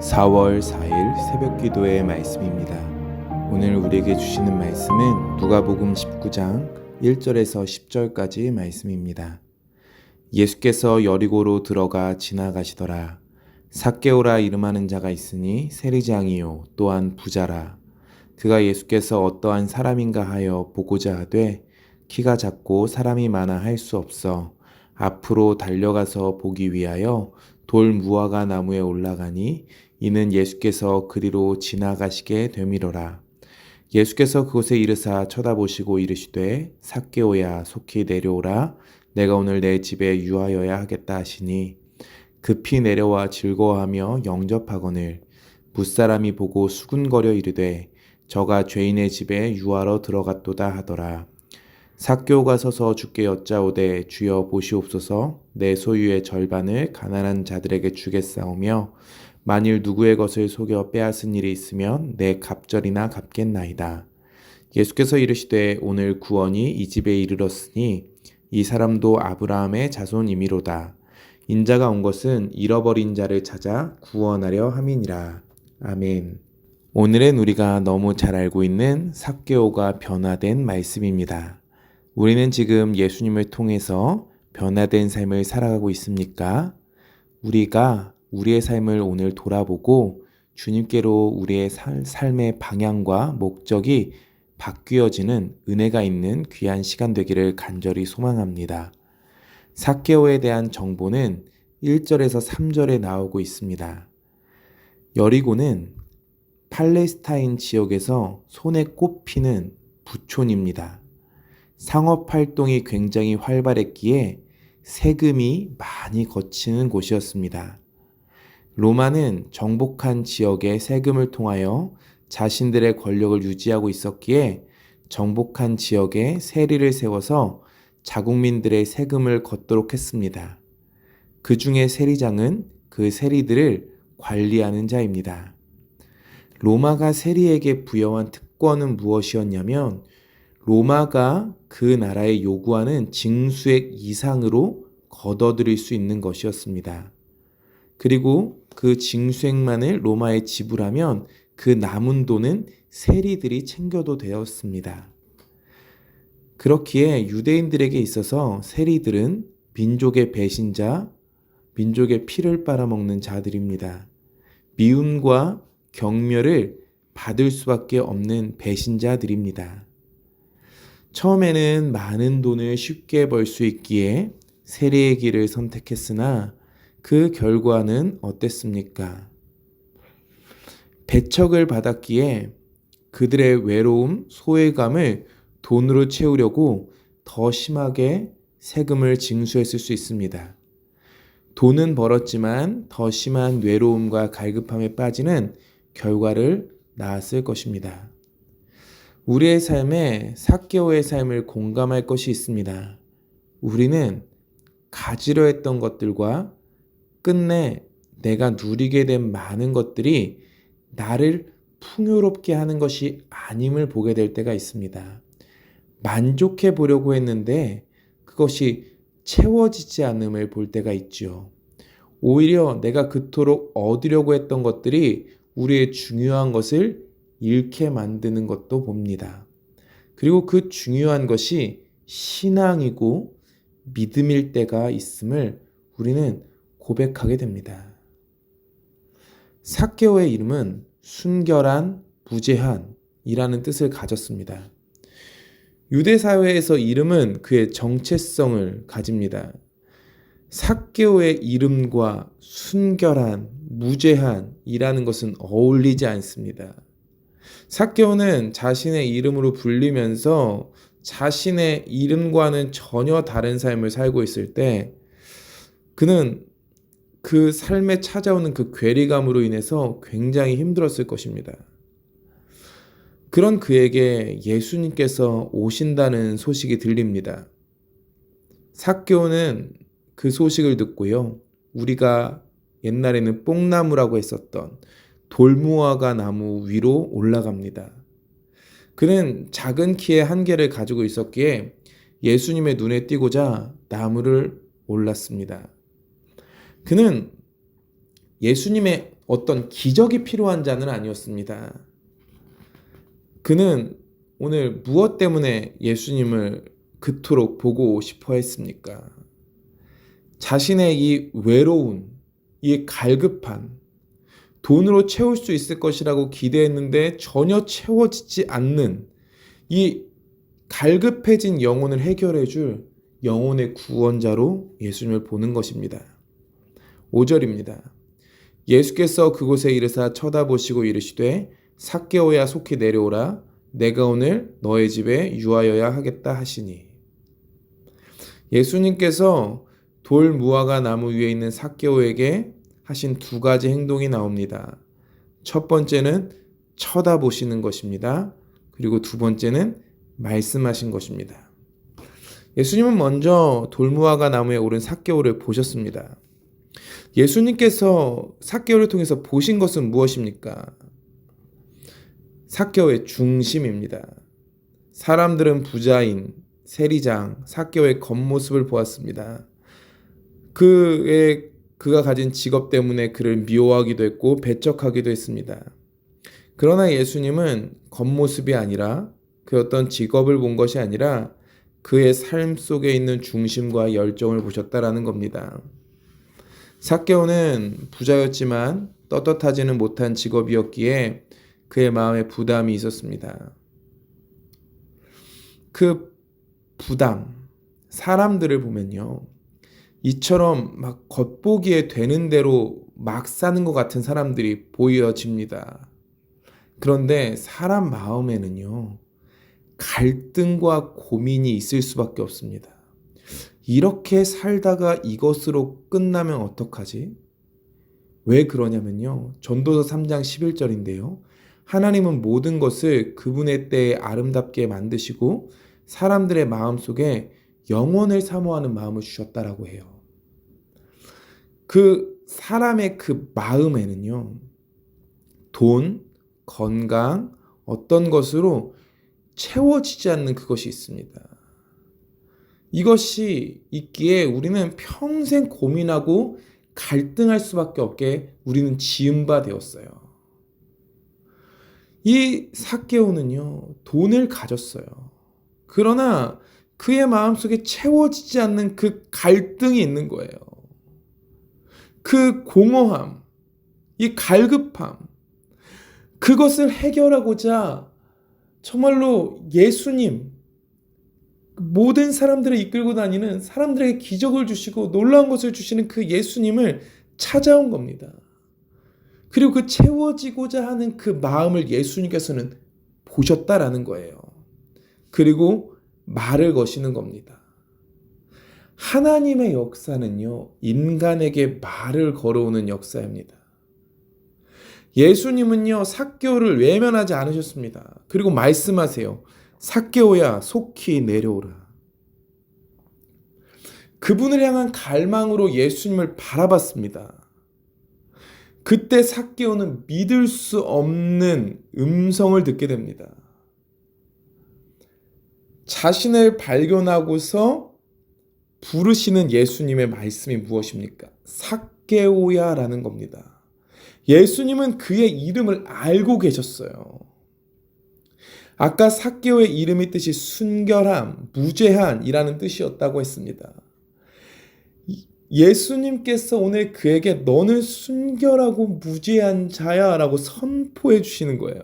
4월 4일 새벽기도의 말씀입니다. 오늘 우리에게 주시는 말씀은 누가복음 19장 1절에서 10절까지 말씀입니다. 예수께서 여리고로 들어가 지나가시더라. 삭개오라 이름하는 자가 있으니 세리장이요 또한 부자라. 그가 예수께서 어떠한 사람인가 하여 보고자 하되 키가 작고 사람이 많아 할 수 없어 앞으로 달려가서 보기 위하여 돌 무화과 나무에 올라가니 이는 예수께서 그리로 지나가시게 되미로라. 예수께서 그곳에 이르사 쳐다보시고 이르시되 삭개오야 속히 내려오라. 내가 오늘 내 집에 유하여야 하겠다 하시니 급히 내려와 즐거워하며 영접하거늘 뭇사람이 보고 수군거려 이르되 저가 죄인의 집에 유하러 들어갔도다 하더라. 삭개오가 서서 주께 여짜오되 주여 보시옵소서 내 소유의 절반을 가난한 자들에게 주겠사오며 만일 누구의 것을 속여 빼앗은 일이 있으면 내 갑절이나 갚겠나이다. 예수께서 이르시되 오늘 구원이 이 집에 이르렀으니 이 사람도 아브라함의 자손이미로다. 인자가 온 것은 잃어버린 자를 찾아 구원하려 함이니라. 아멘. 오늘은 우리가 너무 잘 알고 있는 삭개오가 변화된 말씀입니다. 우리는 지금 예수님을 통해서 변화된 삶을 살아가고 있습니까? 우리가 우리의 삶을 오늘 돌아보고 주님께로 우리의 삶의 방향과 목적이 바뀌어지는 은혜가 있는 귀한 시간 되기를 간절히 소망합니다. 삭개오에 대한 정보는 1절에서 3절에 나오고 있습니다. 여리고는 팔레스타인 지역에서 손에 꼽히는 부촌입니다. 상업활동이 굉장히 활발했기에 세금이 많이 거치는 곳이었습니다. 로마는 정복한 지역의 세금을 통하여 자신들의 권력을 유지하고 있었기에 정복한 지역에 세리를 세워서 자국민들의 세금을 걷도록 했습니다. 그 중에 세리장은 그 세리들을 관리하는 자입니다. 로마가 세리에게 부여한 특권은 무엇이었냐면 로마가 그 나라에 요구하는 징수액 이상으로 걷어들일 수 있는 것이었습니다. 그리고 그 징수액만을 로마에 지불하면 그 남은 돈은 세리들이 챙겨도 되었습니다. 그렇기에 유대인들에게 있어서 세리들은 민족의 배신자, 민족의 피를 빨아먹는 자들입니다. 미움과 경멸을 받을 수밖에 없는 배신자들입니다. 처음에는 많은 돈을 쉽게 벌 수 있기에 세리의 길을 선택했으나 그 결과는 어땠습니까? 배척을 받았기에 그들의 외로움, 소외감을 돈으로 채우려고 더 심하게 세금을 징수했을 수 있습니다. 돈은 벌었지만 더 심한 외로움과 갈급함에 빠지는 결과를 낳았을 것입니다. 우리의 삶에 삭개오의 삶을 공감할 것이 있습니다. 우리는 가지려 했던 것들과 끝내 내가 누리게 된 많은 것들이 나를 풍요롭게 하는 것이 아님을 보게 될 때가 있습니다. 만족해 보려고 했는데 그것이 채워지지 않음을 볼 때가 있죠. 오히려 내가 그토록 얻으려고 했던 것들이 우리의 중요한 것을 잃게 만드는 것도 봅니다. 그리고 그 중요한 것이 신앙이고 믿음일 때가 있음을 우리는 고백하게 됩니다. 삭개오의 이름은 순결한, 무죄한이라는 뜻을 가졌습니다. 유대 사회에서 이름은 그의 정체성을 가집니다. 삭개오의 이름과 순결한, 무죄한이라는 것은 어울리지 않습니다. 삭개오는 자신의 이름으로 불리면서 자신의 이름과는 전혀 다른 삶을 살고 있을 때 그는 그 삶에 찾아오는 그 괴리감으로 인해서 굉장히 힘들었을 것입니다. 그런 그에게 예수님께서 오신다는 소식이 들립니다. 삭개오는 그 소식을 듣고요. 우리가 옛날에는 뽕나무라고 했었던 돌무화과 나무 위로 올라갑니다. 그는 작은 키의 한계를 가지고 있었기에 예수님의 눈에 띄고자 나무를 올랐습니다. 그는 예수님의 어떤 기적이 필요한 자는 아니었습니다. 그는 오늘 무엇 때문에 예수님을 그토록 보고 싶어 했습니까? 자신의 이 외로운, 이 갈급한, 돈으로 채울 수 있을 것이라고 기대했는데 전혀 채워지지 않는 이 갈급해진 영혼을 해결해 줄 영혼의 구원자로 예수님을 보는 것입니다. 5절입니다. 예수께서 그곳에 이르사 쳐다보시고 이르시되 삭개오야 속히 내려오라 내가 오늘 너의 집에 유하여야 하겠다 하시니. 예수님께서 돌 무화과 나무 위에 있는 삭개오에게 하신 두 가지 행동이 나옵니다. 첫 번째는 쳐다보시는 것입니다. 그리고 두 번째는 말씀하신 것입니다. 예수님은 먼저 돌무화과 나무에 오른 삭개오를 보셨습니다. 예수님께서 삭개오를 통해서 보신 것은 무엇입니까? 삭개오의 중심입니다. 사람들은 부자인 세리장 삭개오의 겉모습을 보았습니다. 그가 가진 직업 때문에 그를 미워하기도 했고 배척하기도 했습니다. 그러나 예수님은 겉모습이 아니라 그 어떤 직업을 본 것이 아니라 그의 삶 속에 있는 중심과 열정을 보셨다라는 겁니다. 삭개오는 부자였지만 떳떳하지는 못한 직업이었기에 그의 마음에 부담이 있었습니다. 그 부담, 사람들을 보면요. 이처럼 막 겉보기에 되는 대로 막 사는 것 같은 사람들이 보여집니다. 그런데 사람 마음에는요. 갈등과 고민이 있을 수밖에 없습니다. 이렇게 살다가 이것으로 끝나면 어떡하지? 왜 그러냐면요. 전도서 3장 11절인데요. 하나님은 모든 것을 그분의 때에 아름답게 만드시고 사람들의 마음속에 영원을 사모하는 마음을 주셨다라고 해요. 그 사람의 그 마음에는요. 돈, 건강, 어떤 것으로 채워지지 않는 그것이 있습니다. 이것이 있기에 우리는 평생 고민하고 갈등할 수밖에 없게 우리는 지은 바 되었어요. 이 삭개오는요, 돈을 가졌어요. 그러나 그의 마음속에 채워지지 않는 그 갈등이 있는 거예요. 그 공허함, 이 갈급함, 그것을 해결하고자 정말로 예수님, 모든 사람들을 이끌고 다니는 사람들에게 기적을 주시고 놀라운 것을 주시는 그 예수님을 찾아온 겁니다. 그리고 그 채워지고자 하는 그 마음을 예수님께서는 보셨다라는 거예요. 그리고 말을 거시는 겁니다. 하나님의 역사는요, 인간에게 말을 걸어오는 역사입니다. 예수님은요, 삭개오를 외면하지 않으셨습니다. 그리고 말씀하세요. 삭개오야, 속히 내려오라. 그분을 향한 갈망으로 예수님을 바라봤습니다. 그때 삭개오는 믿을 수 없는 음성을 듣게 됩니다. 자신을 발견하고서 부르시는 예수님의 말씀이 무엇입니까? 삭개오야 라는 겁니다. 예수님은 그의 이름을 알고 계셨어요. 아까 삭개오의 이름의 뜻이 순결함, 무죄한이라는 뜻이었다고 했습니다. 예수님께서 오늘 그에게 너는 순결하고 무죄한 자야 라고 선포해 주시는 거예요.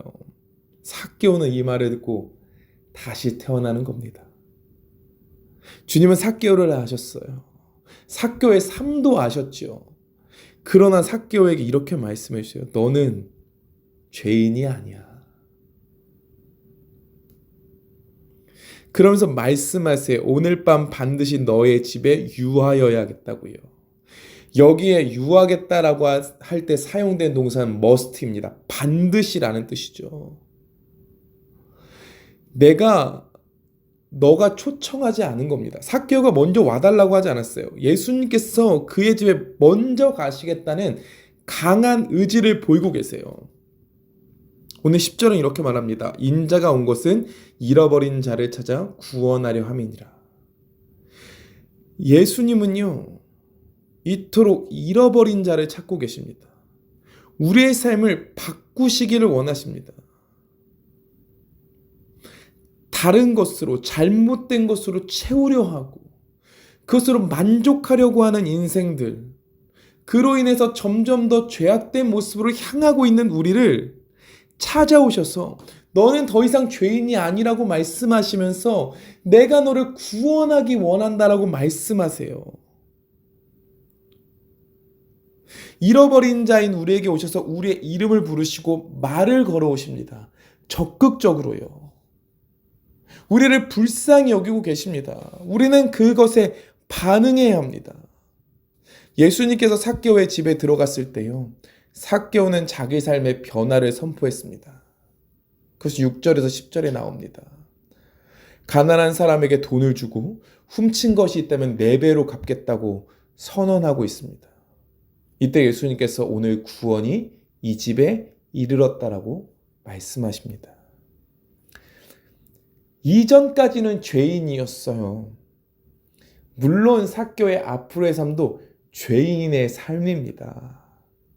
삭개오는 이 말을 듣고 다시 태어나는 겁니다. 주님은 삭개오를 아셨어요. 삭개오의 삶도 아셨죠. 그러나 삭개오에게 이렇게 말씀해 주세요. 너는 죄인이 아니야. 그러면서 말씀하세요. 오늘 밤 반드시 너의 집에 유하여야겠다고요. 여기에 유하겠다라고 할 때 사용된 동사는 must입니다. 반드시라는 뜻이죠. 너가 초청하지 않은 겁니다. 삭개오가 먼저 와달라고 하지 않았어요. 예수님께서 그의 집에 먼저 가시겠다는 강한 의지를 보이고 계세요. 오늘 10절은 이렇게 말합니다. 인자가 온 것은 잃어버린 자를 찾아 구원하려 함이니라. 예수님은요, 이토록 잃어버린 자를 찾고 계십니다. 우리의 삶을 바꾸시기를 원하십니다. 다른 것으로, 잘못된 것으로 채우려 하고 그것으로 만족하려고 하는 인생들, 그로 인해서 점점 더 죄악된 모습으로 향하고 있는 우리를 찾아오셔서 너는 더 이상 죄인이 아니라고 말씀하시면서 내가 너를 구원하기 원한다라고 말씀하세요. 잃어버린 자인 우리에게 오셔서 우리의 이름을 부르시고 말을 걸어오십니다. 적극적으로요. 우리를 불쌍히 여기고 계십니다. 우리는 그것에 반응해야 합니다. 예수님께서 삭개오의 집에 들어갔을 때요, 삭개오는 자기 삶의 변화를 선포했습니다. 그것이 6절에서 10절에 나옵니다. 가난한 사람에게 돈을 주고 훔친 것이 있다면 4배로 갚겠다고 선언하고 있습니다. 이때 예수님께서 오늘 구원이 이 집에 이르렀다라고 말씀하십니다. 이전까지는 죄인이었어요. 물론 삭개오의 앞으로의 삶도 죄인의 삶입니다.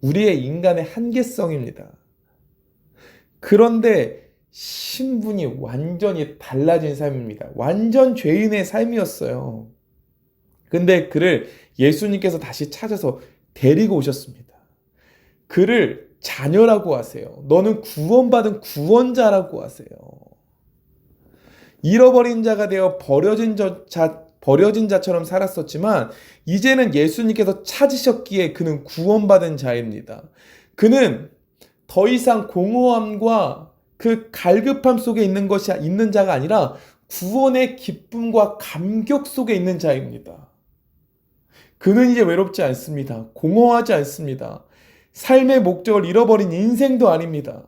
우리의 인간의 한계성입니다. 그런데 신분이 완전히 달라진 삶입니다. 완전 죄인의 삶이었어요. 근데 그를 예수님께서 다시 찾아서 데리고 오셨습니다. 그를 자녀라고 하세요. 너는 구원받은 구원자라고 하세요. 잃어버린 자가 되어 버려진 자처럼 살았었지만 이제는 예수님께서 찾으셨기에 그는 구원받은 자입니다. 그는 더 이상 공허함과 그 갈급함 속에 있는 자가 아니라 구원의 기쁨과 감격 속에 있는 자입니다. 그는 이제 외롭지 않습니다. 공허하지 않습니다. 삶의 목적을 잃어버린 인생도 아닙니다.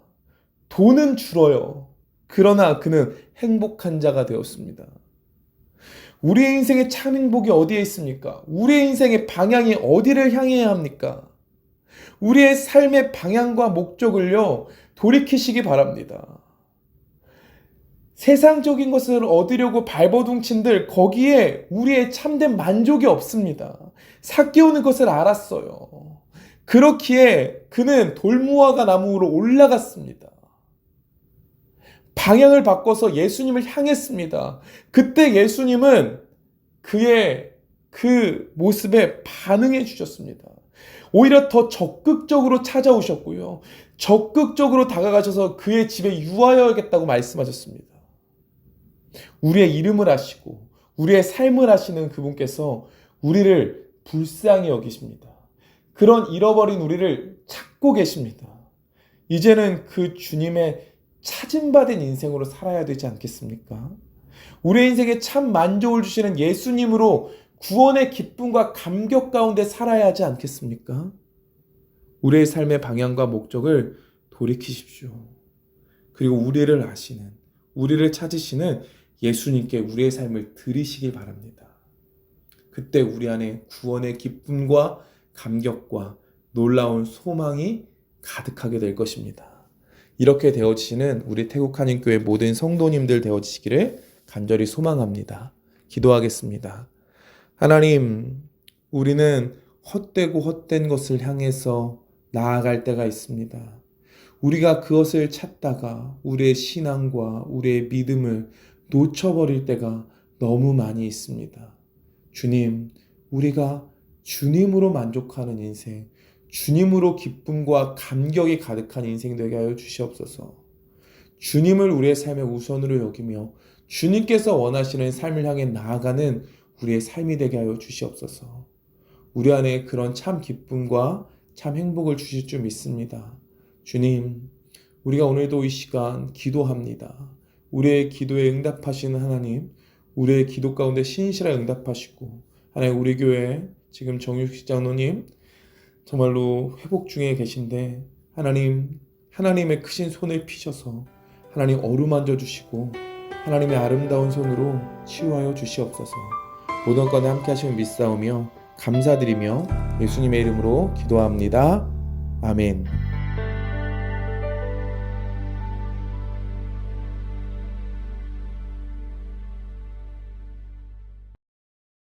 돈은 줄어요. 그러나 그는 행복한 자가 되었습니다. 우리의 인생의 참 행복이 어디에 있습니까? 우리의 인생의 방향이 어디를 향해야 합니까? 우리의 삶의 방향과 목적을요, 돌이키시기 바랍니다. 세상적인 것을 얻으려고 발버둥친들, 거기에 우리의 참된 만족이 없습니다. 삭개오는 것을 알았어요. 그렇기에 그는 돌무화과 나무로 올라갔습니다. 방향을 바꿔서 예수님을 향했습니다. 그때 예수님은 그의 그 모습에 반응해 주셨습니다. 오히려 더 적극적으로 찾아오셨고요. 적극적으로 다가가셔서 그의 집에 유하여야겠다고 말씀하셨습니다. 우리의 이름을 아시고 우리의 삶을 아시는 그분께서 우리를 불쌍히 여기십니다. 그런 잃어버린 우리를 찾고 계십니다. 이제는 그 주님의 찾음받은 인생으로 살아야 되지 않겠습니까? 우리의 인생에 참 만족을 주시는 예수님으로 구원의 기쁨과 감격 가운데 살아야 하지 않겠습니까? 우리의 삶의 방향과 목적을 돌이키십시오. 그리고 우리를 아시는, 우리를 찾으시는 예수님께 우리의 삶을 드리시길 바랍니다. 그때 우리 안에 구원의 기쁨과 감격과 놀라운 소망이 가득하게 될 것입니다. 이렇게 되어지시는 우리 태국 한인교회 모든 성도님들 되어지시기를 간절히 소망합니다. 기도하겠습니다. 하나님, 우리는 헛되고 헛된 것을 향해서 나아갈 때가 있습니다. 우리가 그것을 찾다가 우리의 신앙과 우리의 믿음을 놓쳐버릴 때가 너무 많이 있습니다. 주님, 우리가 주님으로 만족하는 인생, 주님으로 기쁨과 감격이 가득한 인생 되게 하여 주시옵소서. 주님을 우리의 삶의 우선으로 여기며 주님께서 원하시는 삶을 향해 나아가는 우리의 삶이 되게 하여 주시옵소서. 우리 안에 그런 참 기쁨과 참 행복을 주실 줄 믿습니다. 주님, 우리가 오늘도 이 시간 기도합니다. 우리의 기도에 응답하시는 하나님, 우리의 기도 가운데 신실하게 응답하시고, 하나님, 우리 교회 지금 정육식 장로님 정말로 회복 중에 계신데 하나님, 하나님의 크신 손을 피셔서 하나님 어루만져 주시고 하나님의 아름다운 손으로 치유하여 주시옵소서. 모든 건에 함께 하시면 믿사오며 감사드리며 예수님의 이름으로 기도합니다. 아멘.